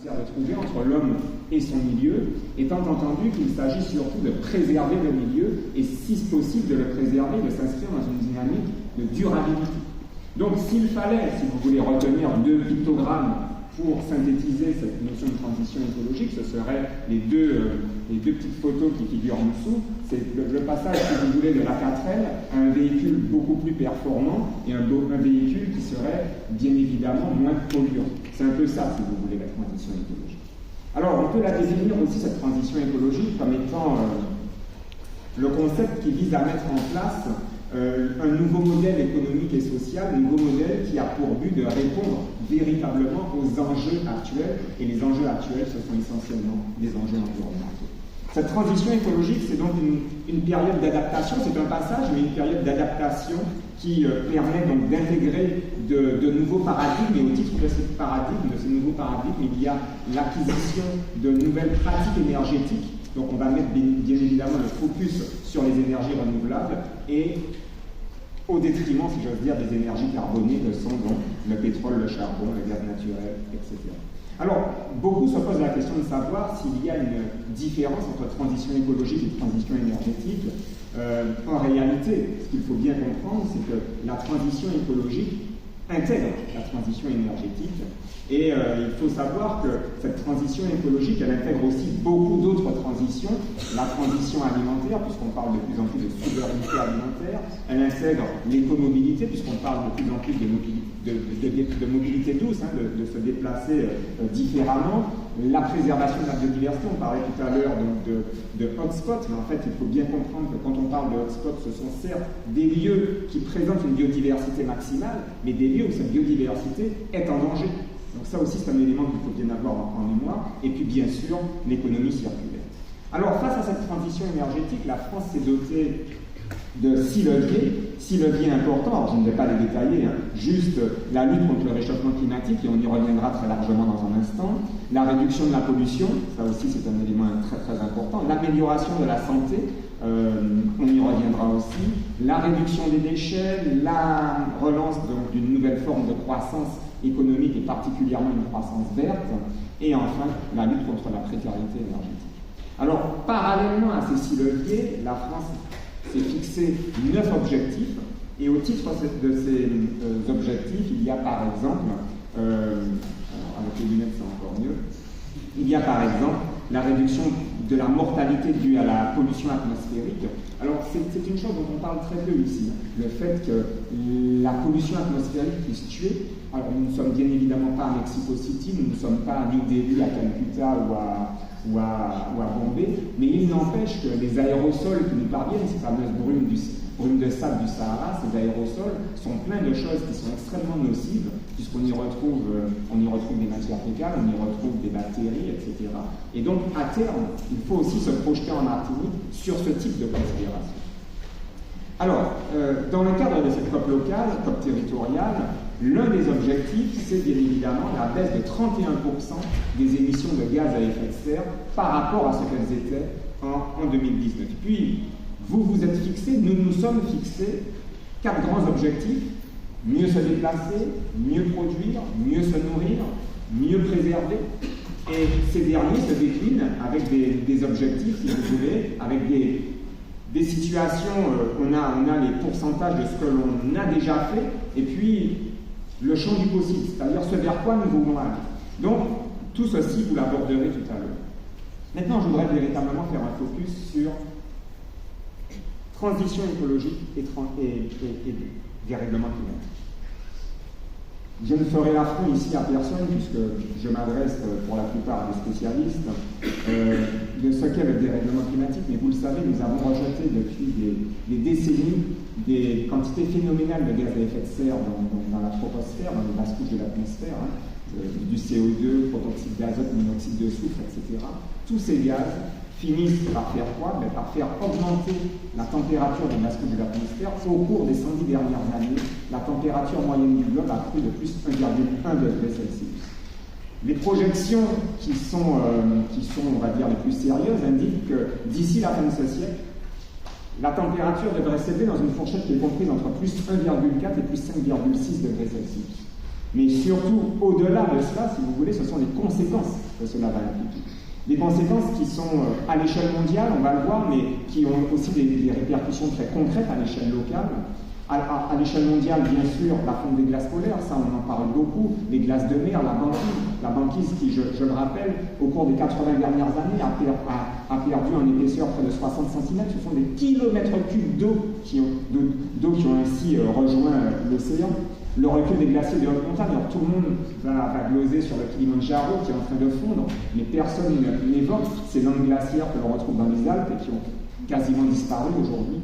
nécessaire de trouver entre l'homme et son milieu, étant entendu qu'il s'agit surtout de préserver le milieu et, si possible, de le préserver, de s'inscrire dans une dynamique de durabilité. Donc, s'il fallait, si vous voulez, retenir 2 pictogrammes pour synthétiser cette notion de transition écologique, ce seraient les deux petites photos qui figurent en dessous. C'est le passage, si vous voulez, de la 4L à un véhicule beaucoup plus performant et un véhicule qui serait bien évidemment moins polluant. C'est un peu ça, si vous voulez, la transition écologique. Alors, on peut la définir aussi, cette transition écologique, comme étant le concept qui vise à mettre en place un nouveau modèle économique et social, un nouveau modèle qui a pour but de répondre véritablement aux enjeux actuels, et les enjeux actuels, ce sont essentiellement des enjeux environnementaux. Cette transition écologique, c'est donc une période d'adaptation, c'est un passage, mais une période d'adaptation qui permet donc d'intégrer de nouveaux paradigmes, et au titre de ces paradigmes, de ces nouveaux paradigmes, il y a l'acquisition de nouvelles pratiques énergétiques. Donc on va mettre bien évidemment le focus sur les énergies renouvelables et au détriment, si j'ose dire, des énergies carbonées que sont donc le pétrole, le charbon, le gaz naturel, etc. Alors, beaucoup se posent la question de savoir s'il y a une différence entre transition écologique et transition énergétique. En réalité, ce qu'il faut bien comprendre, c'est que la transition écologique intègre la transition énergétique. Et il faut savoir que cette transition écologique, elle intègre aussi beaucoup d'autres transitions. La transition alimentaire, puisqu'on parle de plus en plus de souveraineté alimentaire. Elle intègre l'écomobilité, puisqu'on parle de plus en plus de mobilité douce, de se déplacer différemment. La préservation de la biodiversité, on parlait tout à l'heure de hotspots, mais en fait, il faut bien comprendre que quand on parle de hotspots, ce sont certes des lieux qui présentent une biodiversité maximale, mais des lieux où cette biodiversité est en danger. Donc ça aussi, c'est un élément qu'il faut bien avoir en mémoire. Et puis, bien sûr, l'économie circulaire. Alors, face à cette transition énergétique, la France s'est dotée de 6 leviers importants. Alors, je ne vais pas les détailler, juste la lutte contre le réchauffement climatique, et on y reviendra très largement dans un instant. La réduction de la pollution, ça aussi, c'est un élément très, très important. L'amélioration de la santé, on y reviendra aussi. La réduction des déchets, la relance d'une nouvelle forme de croissance économique et particulièrement une croissance verte, et enfin la lutte contre la précarité énergétique. Alors, parallèlement à ces 6 leviers, la France s'est fixé 9 objectifs, et au titre de ces objectifs, il y a par exemple, avec les lunettes c'est encore mieux, il y a par exemple la réduction de la mortalité due à la pollution atmosphérique. Alors, c'est une chose dont on parle très peu ici, le fait que la pollution atmosphérique puisse tuer. Alors, nous ne sommes bien évidemment pas à Mexico City, nous ne sommes pas à New Delhi, à Calcutta ou à Bombay, mais il n'empêche que les aérosols qui nous parviennent, ces fameuses brumes de sable du Sahara, ces aérosols sont pleins de choses qui sont extrêmement nocives, puisqu'on y retrouve des matières fécales, on y retrouve des bactéries, etc. Et donc, à terme, il faut aussi se projeter en Martinique sur ce type de considération. Alors, dans le cadre de cette COP locale, COP territoriale, l'un des objectifs, c'est bien évidemment la baisse de 31% des émissions de gaz à effet de serre par rapport à ce qu'elles étaient en 2019. Puis, vous vous êtes fixés, nous nous sommes fixés 4 grands objectifs: mieux se déplacer, mieux produire, mieux se nourrir, mieux préserver. Et ces derniers se déclinent avec des objectifs, si vous voulez, avec des situations, on a les pourcentages de ce que l'on a déjà fait, et puis le champ du possible, c'est-à-dire ce vers quoi nous voulons aller. Donc, tout ceci, vous l'aborderez tout à l'heure. Maintenant, je voudrais véritablement faire un focus sur transition écologique et dérèglement climatique. Je ne ferai l'affront ici à personne, puisque je m'adresse pour la plupart à des spécialistes de ce qu'est le dérèglement climatique, mais vous le savez, nous avons rejeté depuis des décennies des quantités phénoménales de gaz à effet de serre dans la troposphère, dans les basses couches de l'atmosphère, du CO2, protoxyde d'azote, monoxyde de soufre, etc. Tous ces gaz finissent par faire quoi? Par faire augmenter la température des basses couches de l'atmosphère. Au cours des 110 dernières années, la température moyenne du globe a crû de plus 1,1 degré Celsius. Les projections qui sont, on va dire, les plus sérieuses indiquent que d'ici la fin de ce siècle, la température devrait s'élever dans une fourchette qui est comprise entre plus 1,4 et plus 5,6 degrés Celsius. Mais surtout, au-delà de cela, si vous voulez, ce sont les conséquences que cela va impliquer. Des conséquences qui sont à l'échelle mondiale, on va le voir, mais qui ont aussi des répercussions très concrètes à l'échelle locale. À l'échelle mondiale, bien sûr, la fonte des glaces polaires, ça on en parle beaucoup, les glaces de mer, la banquise qui, je le rappelle, au cours des 80 dernières années a perdu en épaisseur près de 60 cm. Ce sont des kilomètres cubes d'eau qui ont ainsi rejoint l'océan. Le recul des glaciers de haute montagne, alors tout le monde va gloser sur le Kilimanjaro qui est en train de fondre, mais personne n'évoque ces landes glaciaires que l'on retrouve dans les Alpes et qui ont quasiment disparu aujourd'hui.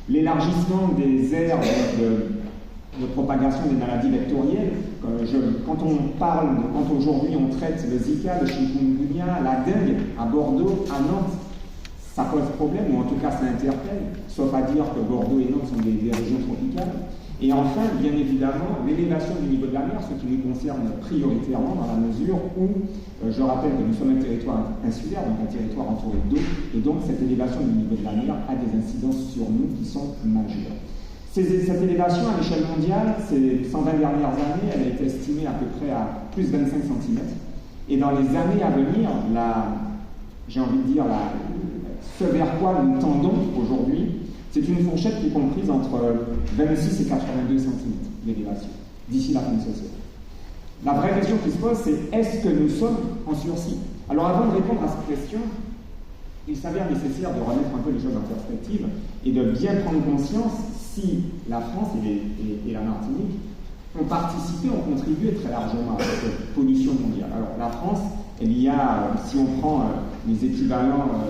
L'élargissement des aires de propagation des maladies vectorielles. Quand aujourd'hui on traite le Zika, le chikungunya, la dengue à Bordeaux, à Nantes, ça pose problème, ou en tout cas ça interpelle, sauf à dire que Bordeaux et Nantes sont des régions tropicales. Et enfin, bien évidemment, l'élévation du niveau de la mer, ce qui nous concerne prioritairement dans la mesure où, je rappelle que nous sommes un territoire insulaire, donc un territoire entouré d'eau, et donc cette élévation du niveau de la mer a des incidences sur nous qui sont majeures. Cette élévation à l'échelle mondiale, ces 120 dernières années, elle a été estimée à peu près à plus de 25 cm. Et dans les années à venir, j'ai envie de dire, ce vers quoi nous tendons aujourd'hui, c'est une fourchette qui est comprise entre 26 et 82 cm d'élévation, d'ici la fin sociale. La vraie question qui se pose, c'est est-ce que nous sommes en sursis? Alors avant de répondre à cette question, il s'avère nécessaire de remettre un peu les choses en perspective et de bien prendre conscience si la France et la Martinique ont participé, ont contribué très largement à cette pollution mondiale. Alors la France, si on prend les équivalents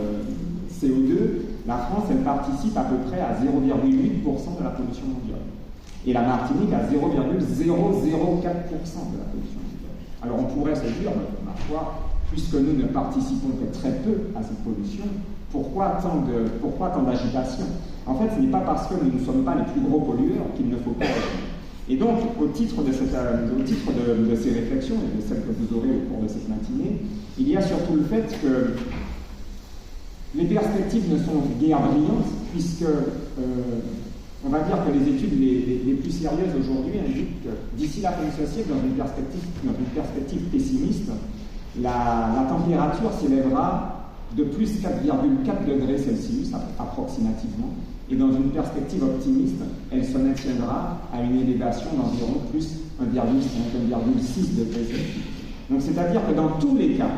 CO2, la France, elle participe à peu près à 0,8% de la pollution mondiale. Et la Martinique à 0,004% de la pollution mondiale. Alors on pourrait se dire, ma foi, puisque nous ne participons que très peu à cette pollution, pourquoi tant d'agitation? En fait, ce n'est pas parce que nous ne sommes pas les plus gros pollueurs qu'il ne faut pas agir. Et donc, au titre de ces réflexions et de celles que vous aurez au cours de cette matinée, il y a surtout le fait que les perspectives ne sont guère brillantes, puisque on va dire que les études les plus sérieuses aujourd'hui indiquent que d'ici la fin de ce siècle, dans une perspective pessimiste, la température s'élèvera de plus 4,4 degrés Celsius approximativement, et dans une perspective optimiste, elle se maintiendra à une élévation d'environ plus 1,5, 1,6 degrés Celsius. Donc c'est-à-dire que dans tous les cas,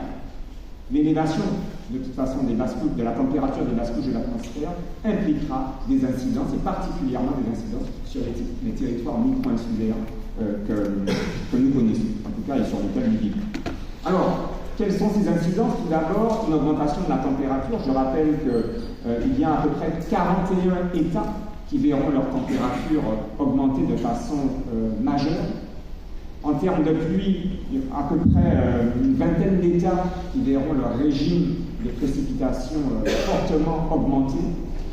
l'élévation de toute façon de la température des basses couches de l'atmosphère impliquera des incidences, et particulièrement des incidences sur les territoires micro-insulaires que nous connaissons, en tout cas et sur lesquels nous vivons. Alors, quelles sont ces incidences? Tout d'abord, une augmentation de la température. Je rappelle qu'il y a à peu près 41 États qui verront leur température augmenter de façon majeure. En termes de pluie, à peu près une vingtaine d'États qui verront leur régime de précipitations fortement augmenter.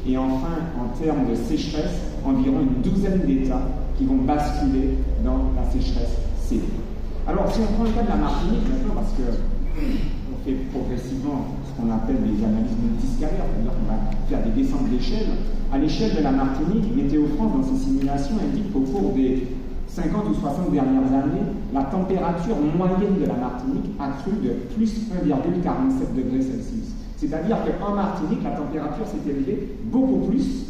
Et enfin, en termes de sécheresse, environ une douzaine d'États qui vont basculer dans la sécheresse sévère. Alors, si on prend le cas de la Martinique maintenant, parce qu'on fait progressivement ce qu'on appelle des analyses multiscalaires, c'est-à-dire qu'on va faire des descentes d'échelle, à l'échelle de la Martinique, Météo France, dans ses simulations, indique qu'au cours des 50 ou 60 dernières années, la température moyenne de la Martinique a cru de plus 1,47 degrés Celsius. C'est-à-dire qu'en Martinique, la température s'est élevée beaucoup plus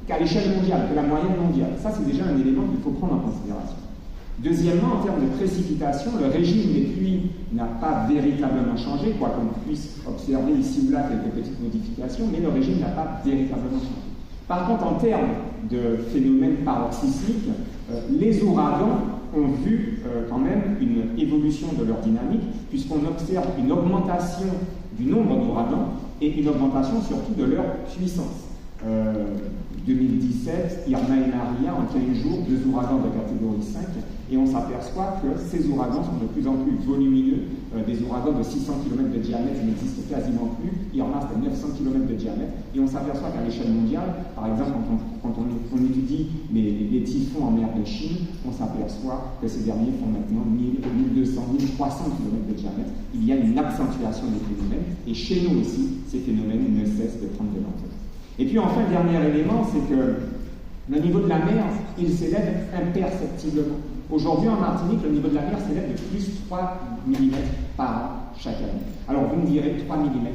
qu'à l'échelle mondiale, que la moyenne mondiale. Ça, c'est déjà un élément qu'il faut prendre en considération. Deuxièmement, en termes de précipitation, le régime des pluies n'a pas véritablement changé, quoi qu'on puisse observer ici ou là quelques petites modifications, mais le régime n'a pas véritablement changé. Par contre, en termes de phénomènes paroxysmiques, les ouragans ont vu quand même une évolution de leur dynamique, puisqu'on observe une augmentation du nombre d'ouragans et une augmentation surtout de leur puissance. 2017, Irma et Maria, en 15 jours, 2 ouragans de catégorie 5, et on s'aperçoit que ces ouragans sont de plus en plus volumineux. Des ouragans de 600 km de diamètre n'existent quasiment plus. Irma, c'était 900 km de diamètre, et on s'aperçoit qu'à l'échelle mondiale, par exemple, quand on étudie les typhons en mer de Chine, on s'aperçoit que ces derniers font maintenant 1000, 1200, 1300 km de diamètre. Il y a une accentuation des phénomènes, et chez nous aussi, ces phénomènes ne cessent de prendre de l'ampleur. Et puis enfin, dernier élément, c'est que le niveau de la mer, il s'élève imperceptiblement. Aujourd'hui, en Martinique, le niveau de la mer s'élève de plus 3 mm par an chaque année. Alors, vous me direz 3 mm,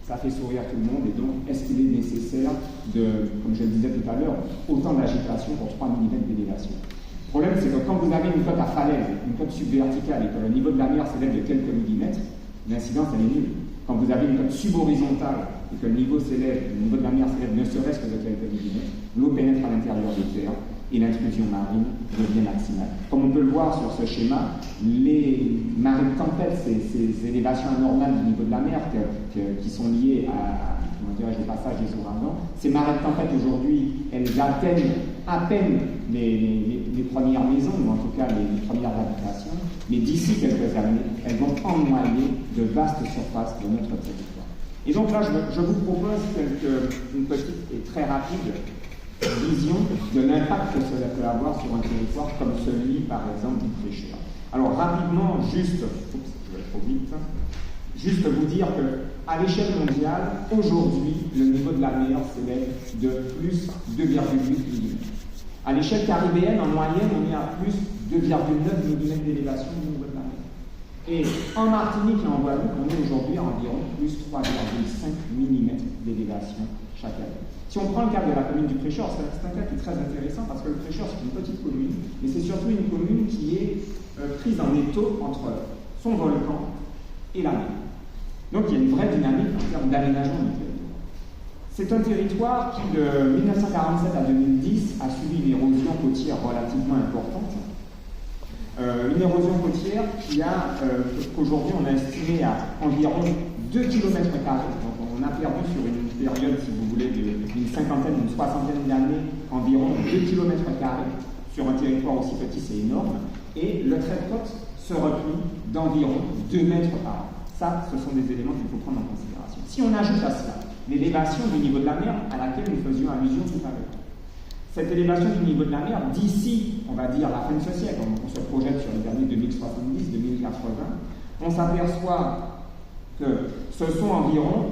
ça fait sourire tout le monde, et donc, est-ce qu'il est nécessaire de, comme je le disais tout à l'heure, autant d'agitation pour 3 mm d'élévation? Le problème, c'est que quand vous avez une côte à falaise, une côte subverticale, et que le niveau de la mer s'élève de quelques millimètres, l'incidence, elle est nulle. Quand vous avez une côte subhorizontale, et que le niveau de la mer s'élève ne serait-ce que de quelques millimètres, l'eau pénètre à l'intérieur des terres, et l'intrusion marine devient maximale. Comme on peut le voir sur ce schéma, les marées de tempête, ces élévations anormales du niveau de la mer qui sont liées à le passage des ouragans, ces marées de tempête aujourd'hui, elles atteignent à peine les premières maisons, ou en tout cas les premières habitations, mais d'ici quelques années, elles vont emmoyer de vastes surfaces de notre territoire. Et donc là, je vous propose une petite et très rapide vision de l'impact que cela peut avoir sur un territoire comme celui, par exemple, du Prêcheur. Alors, rapidement, juste vous dire qu'à l'échelle mondiale, aujourd'hui, le niveau de la mer s'élève de plus 2,8 mm. À l'échelle caribéenne, en moyenne, on est à plus 2,9 mm d'élévation du niveau de la mer. Et en Martinique et en Guadeloupe, on est aujourd'hui à environ plus 3,5 mm d'élévation chaque année. Si on prend le cas de la commune du Prêcheur, c'est un cas qui est très intéressant parce que le Prêcheur, c'est une petite commune, mais c'est surtout une commune qui est prise en étau entre son volcan et la mer. Donc il y a une vraie dynamique en termes d'aménagement du territoire. C'est un territoire qui, de 1947 à 2010, a subi une érosion côtière relativement importante. Une érosion côtière qu'aujourd'hui on a estimé à environ 2 km². Donc on a perdu sur une période, si vous voulez, d'une cinquantaine, d'une soixantaine d'années, environ 2 km² sur un territoire aussi petit, c'est énorme. Et le trait de côte se replie d'environ 2 mètres par an. Ça, ce sont des éléments qu'il faut prendre en considération. Si on ajoute à cela l'élévation du niveau de la mer à laquelle nous faisions allusion tout à l'heure, cette élévation du niveau de la mer, d'ici, on va dire, la fin de ce siècle, on se projette sur les années 2070-2080, on s'aperçoit que ce sont environ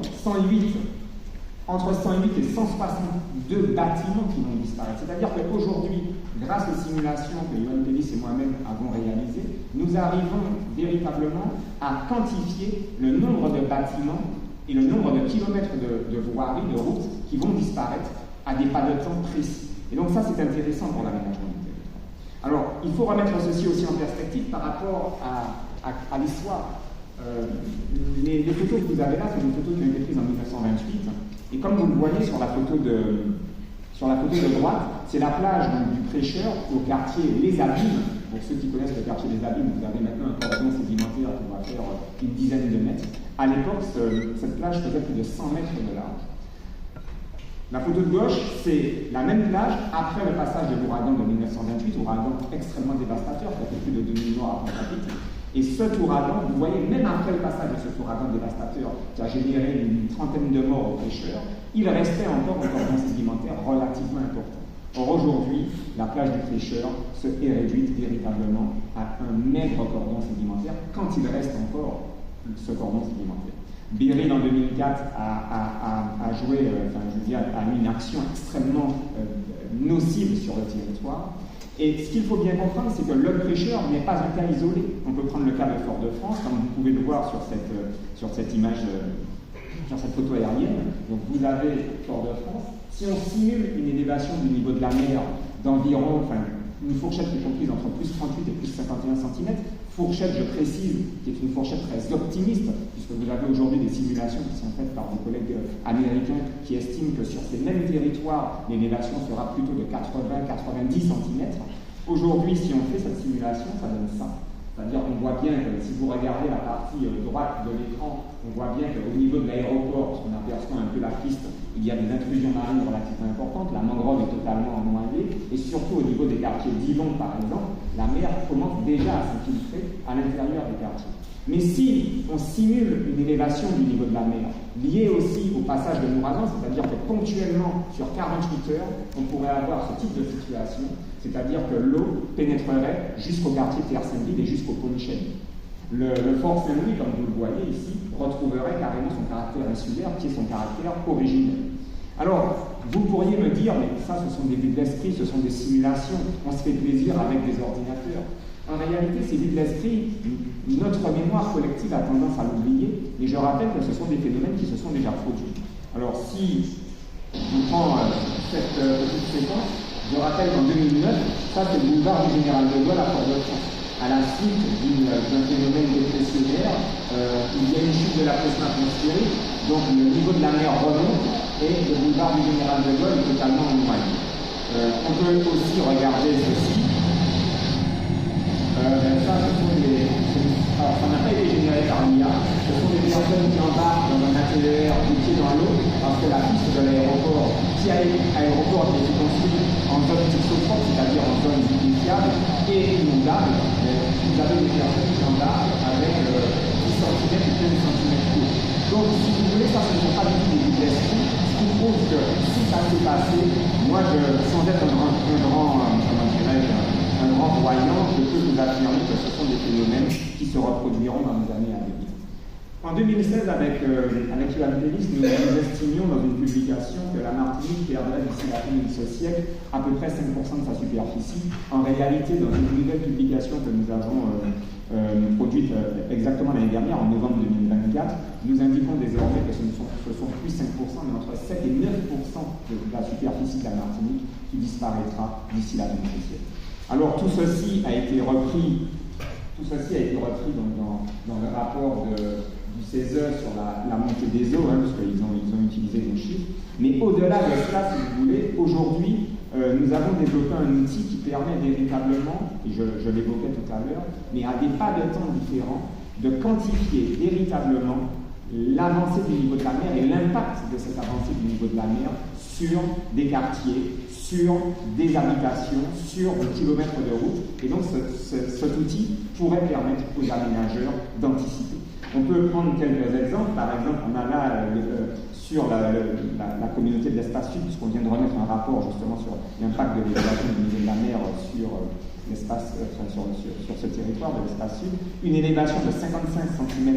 entre 108 et 162 bâtiments qui vont disparaître. C'est-à-dire qu'aujourd'hui, grâce aux simulations que Yoann Pellis et moi-même avons réalisées, nous arrivons véritablement à quantifier le nombre de bâtiments et le nombre de kilomètres de voiries, de routes qui vont disparaître à des pas de temps précis. Et donc ça, c'est intéressant pour l'aménagement du territoire. Alors, il faut remettre ceci aussi en perspective par rapport à l'histoire. Les photos que vous avez là, c'est des photos qui ont été prises en 1928. Et comme vous le voyez sur la photo de droite, c'est la plage donc, du Prêcheur au quartier Les Abîmes. Pour ceux qui connaissent le quartier des Abîmes, vous avez maintenant un cordon sédimentaire qui va faire une dizaine de mètres. À l'époque, cette plage faisait plus de 100 mètres de large. La photo de gauche, c'est la même plage après le passage de l'ouragan de 1928, ouragan extrêmement dévastateur qui a fait plus de 2000 morts à Pointe-à-Pitre. Et cet ouragan, vous voyez, même après le passage de cet ouragan dévastateur qui a généré une trentaine de morts aux pêcheurs, il restait encore un cordon sédimentaire relativement important. Or aujourd'hui, la plage du Prêcheur est réduite véritablement à un maigre cordon sédimentaire quand il reste encore ce cordon sédimentaire. Beryl en 2004 a eu une action extrêmement nocive sur le territoire. Et ce qu'il faut bien comprendre, c'est que le Prêcheur n'est pas un cas isolé. On peut prendre le cas de Fort-de-France, comme vous pouvez le voir sur cette image, sur cette photo aérienne. Donc vous avez Fort-de-France. Si on simule une élévation du niveau de la mer d'environ, une fourchette qui est comprise entre plus 38 et plus 51 cm, fourchette, je précise, qui est une fourchette très optimiste, puisque vous avez aujourd'hui des simulations qui sont faites par des collègues américains qui estiment que sur ces mêmes territoires, l'élévation sera plutôt de 80-90 cm. Aujourd'hui, si on fait cette simulation, ça donne ça. C'est-à-dire qu'on voit bien que si vous regardez la partie droite de l'écran, on voit bien qu'au niveau de l'aéroport, on aperçoit un peu la piste, il y a des intrusions marines relativement importantes, la mangrove est totalement noyée, et surtout au niveau des quartiers d'Yvon, par exemple, la mer commence déjà à s'infiltrer à l'intérieur des quartiers. Mais si on simule une élévation du niveau de la mer, liée aussi au passage de l'ouragan, c'est-à-dire que ponctuellement, sur 48 heures, on pourrait avoir ce type de situation, c'est-à-dire que l'eau pénétrerait jusqu'au quartier Pierre-Saint-Gilles et jusqu'au pont Michel. Le Fort Saint-Louis, comme vous le voyez ici, retrouverait carrément son caractère insulaire, qui est son caractère originel. Alors, vous pourriez me dire, mais ça, ce sont des vues de l'esprit, ce sont des simulations, on se fait plaisir avec des ordinateurs. En réalité, ces vues de l'esprit, notre mémoire collective a tendance à l'oublier, mais je rappelle que ce sont des phénomènes qui se sont déjà produits. Alors, si on prend cette petite séquence, je rappelle qu'en 2009, ça c'est le boulevard du Général de Gaulle à Fort-de-France. À la suite d'un phénomène dépressionnaire, il y a une chute de la pression atmosphérique, donc le niveau de la mer remonte et le boulevard du Général de Gaulle est totalement noyé. On peut aussi regarder ceci. Alors, ça n'a pas été généré par l'IA, ce sont des personnes qui embarquent dans un ATR du pied dans l'eau, parce que la piste de l'aéroport, qui a été construite en zone tixotrope, c'est-à-dire en zone vinifiable et inondable, vous avez des personnes qui embarquent avec 10 cm et 15 cm d'eau. Donc, si vous voulez, ça ne sont pas du tout des vues d'esprit, ce qui prouve que si ça s'est passé, moi, sans être un grand voyant, je peux vous affirmer que ce sont des phénomènes qui se reproduiront dans les années à venir. En 2016, avec Johan Pellis, nous estimions dans une publication que la Martinique perdrait d'ici la fin de ce siècle à peu près 5% de sa superficie. En réalité, dans une nouvelle publication que nous avons produite exactement l'année dernière, en novembre 2024, nous indiquons désormais que ce sont plus 5%, mais entre 7 et 9% de la superficie de la Martinique qui disparaîtra d'ici la fin de ce siècle. Alors tout ceci a été repris dans le rapport du CESE sur la montée des eaux, parce qu'ils ont utilisé des chiffres. Mais au-delà de cela, si vous voulez, aujourd'hui, nous avons développé un outil qui permet véritablement, et je l'évoquais tout à l'heure, mais à des pas de temps différents, de quantifier véritablement l'avancée du niveau de la mer et l'impact de cette avancée du niveau de la mer sur des quartiers, sur des habitations, sur des kilomètres de route. Et donc cet outil pourrait permettre aux aménageurs d'anticiper. On peut prendre quelques exemples. Par exemple, on a là sur la communauté de l'espace sud, puisqu'on vient de remettre un rapport justement sur l'impact de l'élévation du niveau de la mer sur l'espace, sur ce territoire de l'espace sud. Une élévation de 55 cm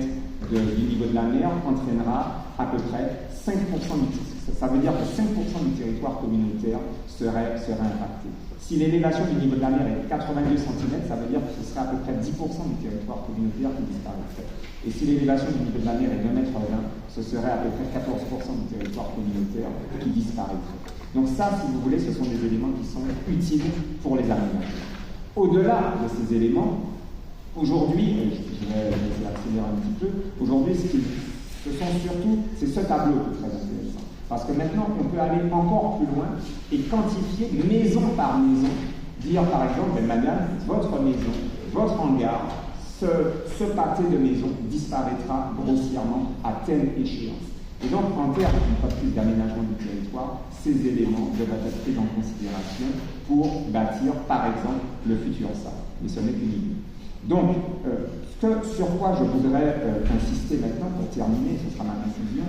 du niveau de la mer entraînera à peu près 5% du ça veut dire que 5% du territoire communautaire serait impacté. Si l'élévation du niveau de la mer est 82 cm, ça veut dire que ce serait à peu près 10% du territoire communautaire qui disparaîtrait. Et si l'élévation du niveau de la mer est 2,20 m, ce serait à peu près 14% du territoire communautaire qui disparaîtrait. Donc ça, si vous voulez, ce sont des éléments qui sont utiles pour les aménageurs. Au-delà de ces éléments, aujourd'hui, je vais accélérer un petit peu, aujourd'hui, c'est ce tableau qui est très intéressant. Parce que maintenant, on peut aller encore plus loin et quantifier maison par maison, dire par exemple, madame, votre maison, votre hangar, ce pâté de maison disparaîtra grossièrement à telle échéance. Et donc, en termes, une fois de plus, d'aménagement du territoire, ces éléments devraient être pris en considération pour bâtir, par exemple, le futur SAR. Mais ce n'est qu'une idée. Donc, sur quoi je voudrais insister maintenant pour terminer, ce sera ma conclusion,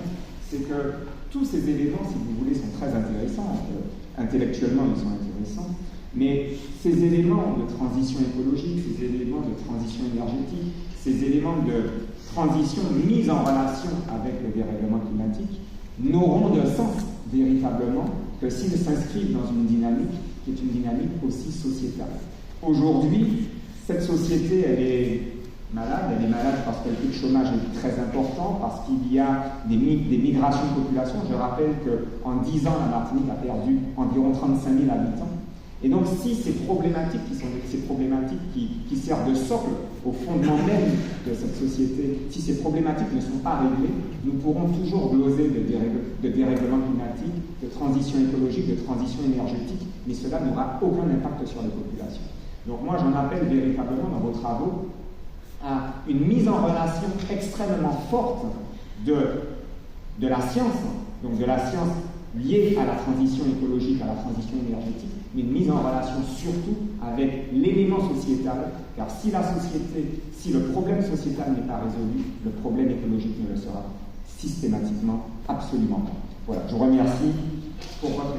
c'est que tous ces éléments, si vous voulez, sont très intéressants. Intellectuellement, ils sont intéressants. Mais ces éléments de transition écologique, ces éléments de transition énergétique, ces éléments de transition mis en relation avec le dérèglement climatique n'auront de sens véritablement que s'ils s'inscrivent dans une dynamique qui est une dynamique aussi sociétale. Aujourd'hui, cette société, elle est malade parce que le taux de chômage est très important, parce qu'il y a des migrations de population. Je rappelle qu'en 10 ans, la Martinique a perdu environ 35 000 habitants. Et donc, si ces problématiques qui servent de socle au fondement même de cette société, si ces problématiques ne sont pas réglées, nous pourrons toujours gloser de dérèglement climatique, de transition écologique, de transition énergétique, mais cela n'aura aucun impact sur les populations. Donc moi, j'en appelle véritablement dans vos travaux à une mise en relation extrêmement forte de la science, donc de la science liée à la transition écologique, à la transition énergétique, mais une mise en relation surtout avec l'élément sociétal, car si le problème sociétal n'est pas résolu, le problème écologique ne le sera systématiquement absolument pas. Voilà, je vous remercie pour votre